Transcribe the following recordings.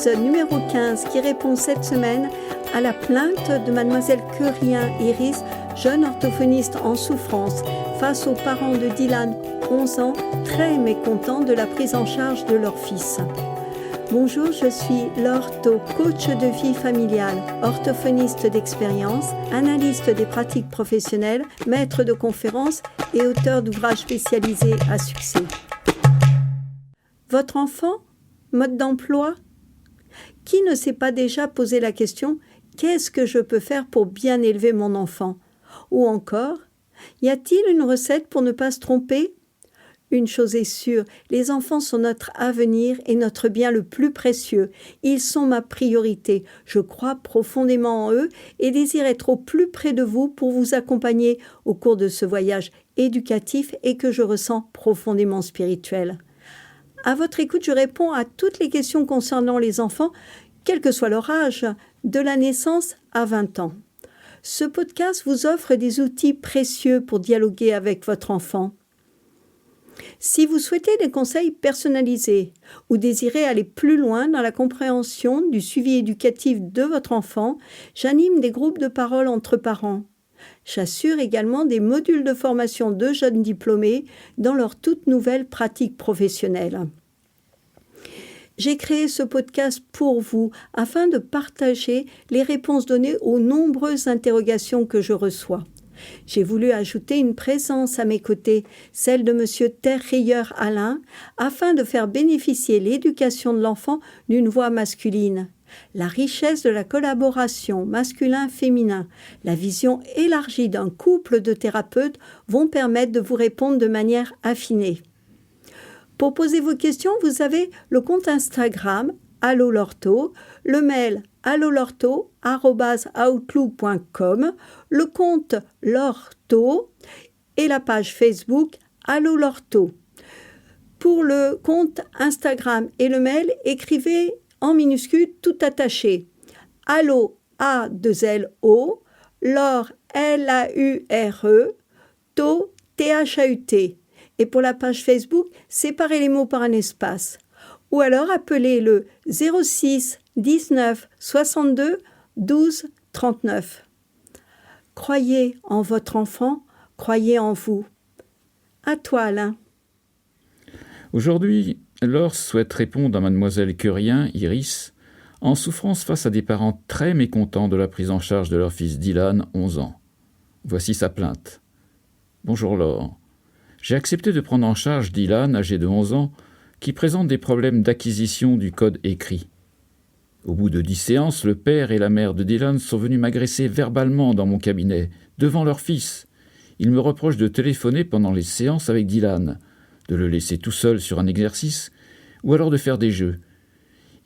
l'épisode numéro 15 qui répond cette semaine à la plainte de mademoiselle Curien Iris, jeune orthophoniste en souffrance, face aux parents de Dylan, 11 ans, très mécontents de la prise en charge de leur fils. Bonjour, je suis Laure Thau, coach de vie familiale, orthophoniste d'expérience, analyste des pratiques professionnelles, maître de conférences et auteur d'ouvrages spécialisés à succès. Votre enfant ? Mode d'emploi ? Qui ne s'est pas déjà posé la question « Qu'est-ce que je peux faire pour bien élever mon enfant ?» Ou encore « Y a-t-il une recette pour ne pas se tromper ?» Une chose est sûre, les enfants sont notre avenir et notre bien le plus précieux. Ils sont ma priorité. Je crois profondément en eux et désire être au plus près de vous pour vous accompagner au cours de ce voyage éducatif et que je ressens profondément spirituel. À votre écoute, je réponds à toutes les questions concernant les enfants, quel que soit leur âge, de la naissance à 20 ans. Ce podcast vous offre des outils précieux pour dialoguer avec votre enfant. Si vous souhaitez des conseils personnalisés ou désirez aller plus loin dans la compréhension du suivi éducatif de votre enfant, j'anime des groupes de parole entre parents. J'assure également des modules de formation de jeunes diplômés dans leur toute nouvelle pratique professionnelle. J'ai créé ce podcast pour vous afin de partager les réponses données aux nombreuses interrogations que je reçois. J'ai voulu ajouter une présence à mes côtés, celle de M. Terrieur-Alain, afin de faire bénéficier l'éducation de l'enfant d'une voix masculine. La richesse de la collaboration masculin-féminin, la vision élargie d'un couple de thérapeutes vont permettre de vous répondre de manière affinée. Pour poser vos questions, vous avez le compte Instagram Allo Laure Thau, le mail allolaurethau@outlook.com, le compte Laure Thau et la page Facebook Allo Laure Thau. Pour le compte Instagram et le mail, écrivez en minuscule tout attaché. Allo A2LO, Laure Laure, Thau THAUT. Et pour la page Facebook, séparez les mots par un espace. Ou alors appelez le 06 19 62 12 39. Croyez en votre enfant, croyez en vous. À toi, Alain. Aujourd'hui, Laure souhaite répondre à mademoiselle Curien Iris, en souffrance face à des parents très mécontents de la prise en charge de leur fils Dylan, 11 ans. Voici sa plainte. Bonjour Laure. J'ai accepté de prendre en charge Dylan, âgé de 11 ans, qui présente des problèmes d'acquisition du code écrit. Au bout de 10 séances, le père et la mère de Dylan sont venus m'agresser verbalement dans mon cabinet, devant leur fils. Ils me reprochent de téléphoner pendant les séances avec Dylan, de le laisser tout seul sur un exercice, ou alors de faire des jeux.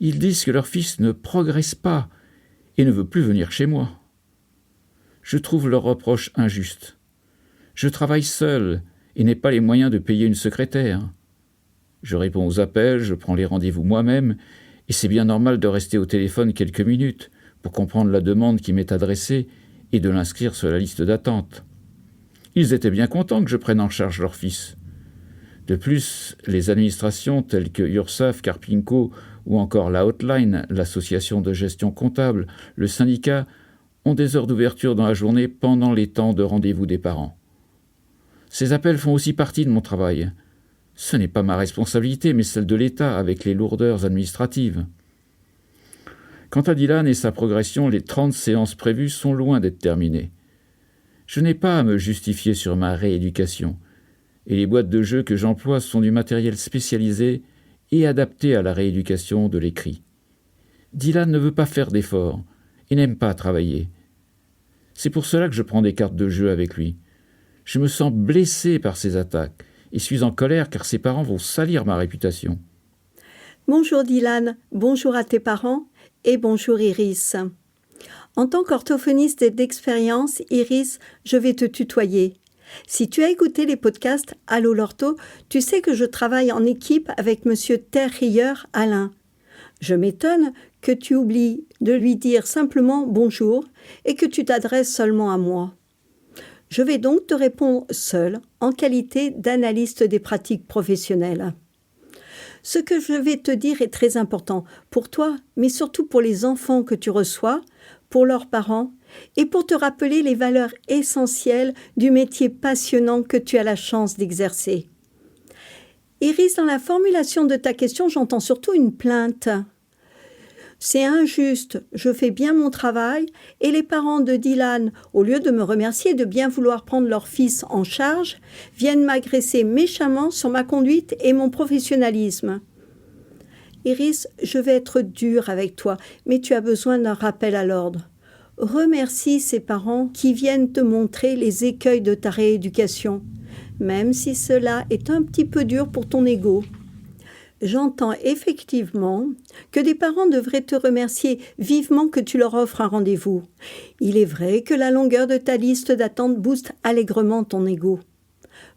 Ils disent que leur fils ne progresse pas et ne veut plus venir chez moi. Je trouve leurs reproches injustes. Je travaille seul et n'ai pas les moyens de payer une secrétaire. Je réponds aux appels, je prends les rendez-vous moi-même, et c'est bien normal de rester au téléphone quelques minutes pour comprendre la demande qui m'est adressée et de l'inscrire sur la liste d'attente. Ils étaient bien contents que je prenne en charge leur fils. De plus, les administrations telles que URSAF, Carpinco ou encore la Hotline, l'association de gestion comptable, le syndicat, ont des heures d'ouverture dans la journée pendant les temps de rendez-vous des parents. Ces appels font aussi partie de mon travail. Ce n'est pas ma responsabilité, mais celle de l'État, avec les lourdeurs administratives. Quant à Dylan et sa progression, les 30 séances prévues sont loin d'être terminées. Je n'ai pas à me justifier sur ma rééducation, et les boîtes de jeux que j'emploie sont du matériel spécialisé et adapté à la rééducation de l'écrit. Dylan ne veut pas faire d'efforts et n'aime pas travailler. C'est pour cela que je prends des cartes de jeu avec lui. Je me sens blessé par ces attaques et suis en colère car ses parents vont salir ma réputation. Bonjour Dylan, bonjour à tes parents et bonjour Iris. En tant qu'orthophoniste d'expérience, Iris, je vais te tutoyer. Si tu as écouté les podcasts Allo Laure Thau, tu sais que je travaille en équipe avec M. Terrieur-Alain. Je m'étonne que tu oublies de lui dire simplement bonjour et que tu t'adresses seulement à moi. Je vais donc te répondre seule, en qualité d'analyste des pratiques professionnelles. Ce que je vais te dire est très important pour toi, mais surtout pour les enfants que tu reçois, pour leurs parents, et pour te rappeler les valeurs essentielles du métier passionnant que tu as la chance d'exercer. Iris, dans la formulation de ta question, j'entends surtout une plainte. C'est injuste, je fais bien mon travail et les parents de Dylan, au lieu de me remercier de bien vouloir prendre leur fils en charge, viennent m'agresser méchamment sur ma conduite et mon professionnalisme. Iris, je vais être dure avec toi, mais tu as besoin d'un rappel à l'ordre. Remercie ces parents qui viennent te montrer les écueils de ta rééducation, même si cela est un petit peu dur pour ton ego. J'entends effectivement que des parents devraient te remercier vivement que tu leur offres un rendez-vous. Il est vrai que la longueur de ta liste d'attente booste allègrement ton ego.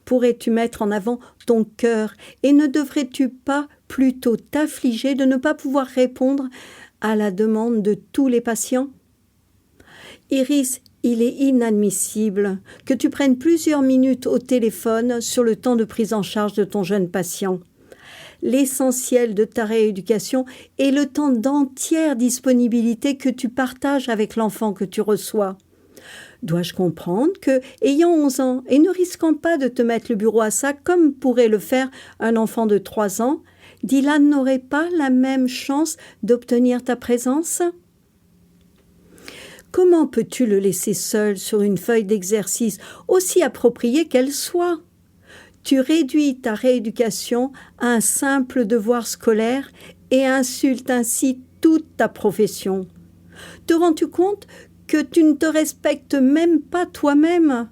Pourrais-tu mettre en avant ton cœur et ne devrais-tu pas plutôt t'affliger de ne pas pouvoir répondre à la demande de tous les patients ? Iris, il est inadmissible que tu prennes plusieurs minutes au téléphone sur le temps de prise en charge de ton jeune patient. L'essentiel de ta rééducation est le temps d'entière disponibilité que tu partages avec l'enfant que tu reçois. Dois-je comprendre que, ayant 11 ans et ne risquant pas de te mettre le bureau à sac comme pourrait le faire un enfant de 3 ans, Dylan n'aurait pas la même chance d'obtenir ta présence ? Comment peux-tu le laisser seul sur une feuille d'exercice, aussi appropriée qu'elle soit ? Tu réduis ta rééducation à un simple devoir scolaire et insultes ainsi toute ta profession. Te rends-tu compte que tu ne te respectes même pas toi-même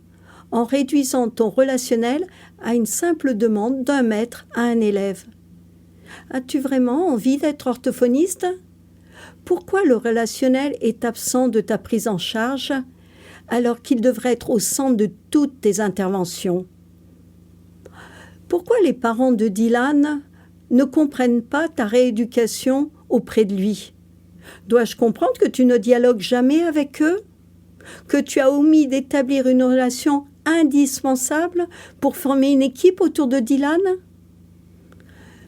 en réduisant ton relationnel à une simple demande d'un maître à un élève ? As-tu vraiment envie d'être orthophoniste ? Pourquoi le relationnel est absent de ta prise en charge alors qu'il devrait être au centre de toutes tes interventions ? Pourquoi les parents de Dylan ne comprennent pas ta rééducation auprès de lui ? Dois-je comprendre que tu ne dialogues jamais avec eux ? Que tu as omis d'établir une relation indispensable pour former une équipe autour de Dylan ?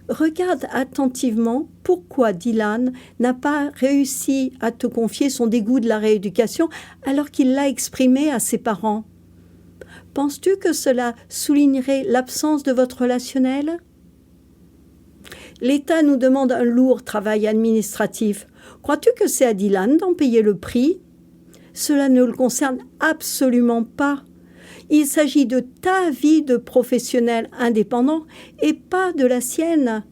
Regarde attentivement pourquoi Dylan n'a pas réussi à te confier son dégoût de la rééducation alors qu'il l'a exprimé à ses parents. Penses-tu que cela soulignerait l'absence de votre relationnel ? L'État nous demande un lourd travail administratif. Crois-tu que c'est à Dylan d'en payer le prix ? Cela ne le concerne absolument pas. Il s'agit de ta vie de professionnel indépendant et pas de la sienne,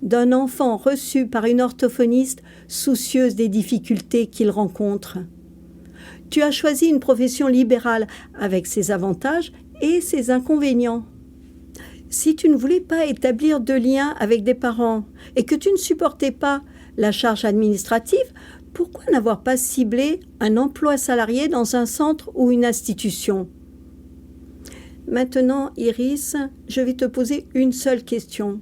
d'un enfant reçu par une orthophoniste soucieuse des difficultés qu'il rencontre. Tu as choisi une profession libérale avec ses avantages et ses inconvénients. Si tu ne voulais pas établir de lien avec des parents et que tu ne supportais pas la charge administrative, pourquoi n'avoir pas ciblé un emploi salarié dans un centre ou une institution ? Maintenant, Iris, je vais te poser une seule question.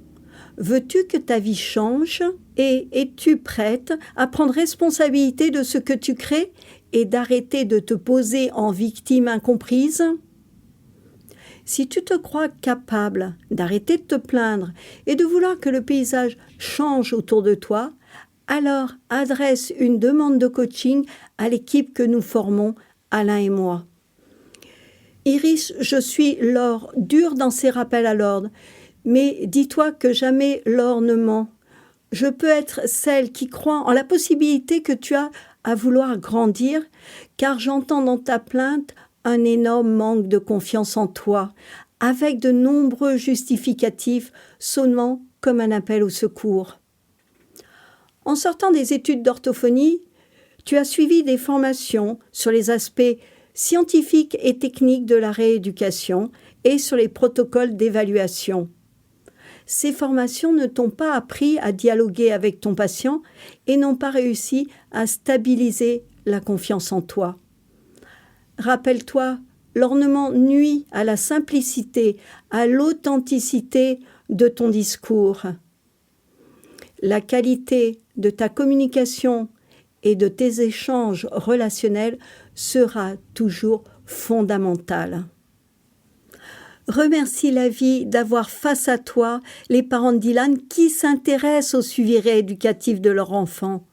Veux-tu que ta vie change et es-tu prête à prendre responsabilité de ce que tu crées et d'arrêter de te poser en victime incomprise ? Si tu te crois capable d'arrêter de te plaindre et de vouloir que le paysage change autour de toi, alors adresse une demande de coaching à l'équipe que nous formons, Alain et moi. Iris, je suis Laure, dure dans ses rappels à l'ordre, mais dis-toi que jamais Laure ne ment. Je peux être celle qui croit en la possibilité que tu as à vouloir grandir, car j'entends dans ta plainte un énorme manque de confiance en toi, avec de nombreux justificatifs sonnant comme un appel au secours. En sortant des études d'orthophonie, tu as suivi des formations sur les aspects scientifiques et techniques de la rééducation et sur les protocoles d'évaluation. Ces formations ne t'ont pas appris à dialoguer avec ton patient et n'ont pas réussi à stabiliser la confiance en toi. Rappelle-toi, l'ornement nuit à la simplicité, à l'authenticité de ton discours. La qualité de ta communication et de tes échanges relationnels sera toujours fondamentale. Remercie la vie d'avoir face à toi les parents de Dylan qui s'intéressent au suivi rééducatif de leur enfant.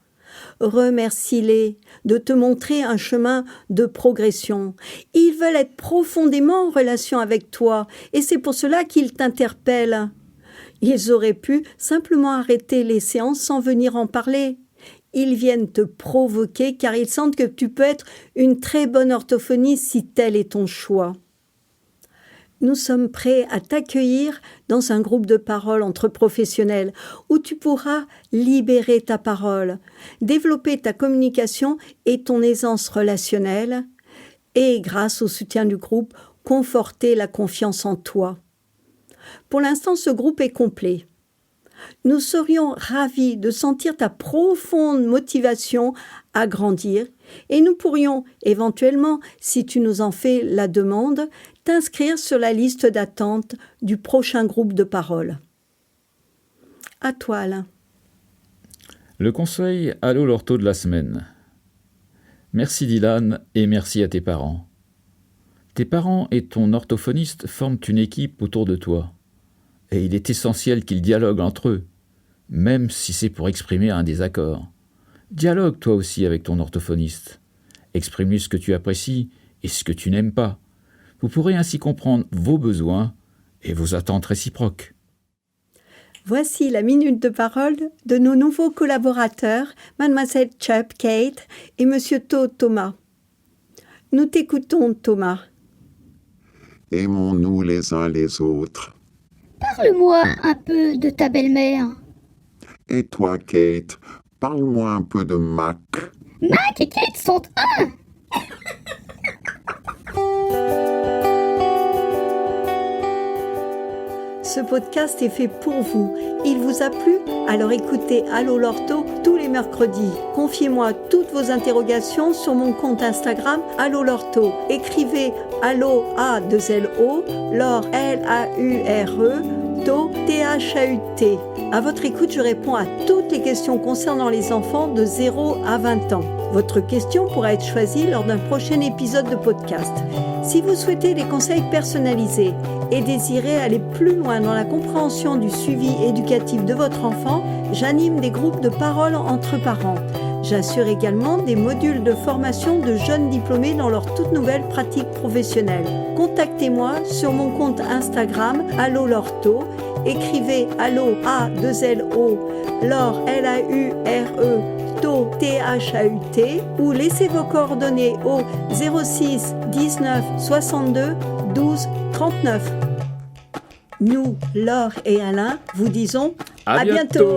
Remercie-les de te montrer un chemin de progression. Ils veulent être profondément en relation avec toi et c'est pour cela qu'ils t'interpellent. Ils auraient pu simplement arrêter les séances sans venir en parler. Ils viennent te provoquer car ils sentent que tu peux être une très bonne orthophoniste si tel est ton choix. Nous sommes prêts à t'accueillir dans un groupe de parole entre professionnels où tu pourras libérer ta parole, développer ta communication et ton aisance relationnelle et, grâce au soutien du groupe, conforter la confiance en toi. Pour l'instant, ce groupe est complet. Nous serions ravis de sentir ta profonde motivation à grandir et nous pourrions éventuellement, si tu nous en fais la demande, t'inscrire sur la liste d'attente du prochain groupe de parole. À toi, Alain. Le conseil Allô l'ortho de la semaine. Merci Dylan et merci à tes parents. Tes parents et ton orthophoniste forment une équipe autour de toi. Et il est essentiel qu'ils dialoguent entre eux, même si c'est pour exprimer un désaccord. Dialogue toi aussi avec ton orthophoniste. Exprime-lui ce que tu apprécies et ce que tu n'aimes pas. Vous pourrez ainsi comprendre vos besoins et vos attentes réciproques. Voici la minute de parole de nos nouveaux collaborateurs, Mademoiselle Chubb, Kate et Monsieur Thomas. Nous t'écoutons, Thomas. Aimons-nous les uns les autres. Parle-moi un peu de ta belle-mère. Et toi, Kate, parle-moi un peu de Mac. Mac et Kate sont un. Ce podcast est fait pour vous. Il vous a plu? Alors écoutez Allô l'ortho tous les mercredis. Confiez-moi toutes vos interrogations sur mon compte Instagram Allô l'ortho. Écrivez Allô A2LO, Laure L-A-U-R-E, To T-H-A-U-T. À votre écoute, je réponds à toutes les questions concernant les enfants de 0 à 20 ans. Votre question pourra être choisie lors d'un prochain épisode de podcast. Si vous souhaitez des conseils personnalisés et désirez aller plus loin dans la compréhension du suivi éducatif de votre enfant, j'anime des groupes de parole entre parents. J'assure également des modules de formation de jeunes diplômés dans leur toute nouvelle pratique professionnelle. Contactez-moi sur mon compte Instagram Allô l'ortho. Écrivez Allô A2LO, Laure L-A-U-R-E, To T-H-A-U-T ou laissez vos coordonnées au 06 19 62 12 39. Nous, Laure et Alain, vous disons à bientôt.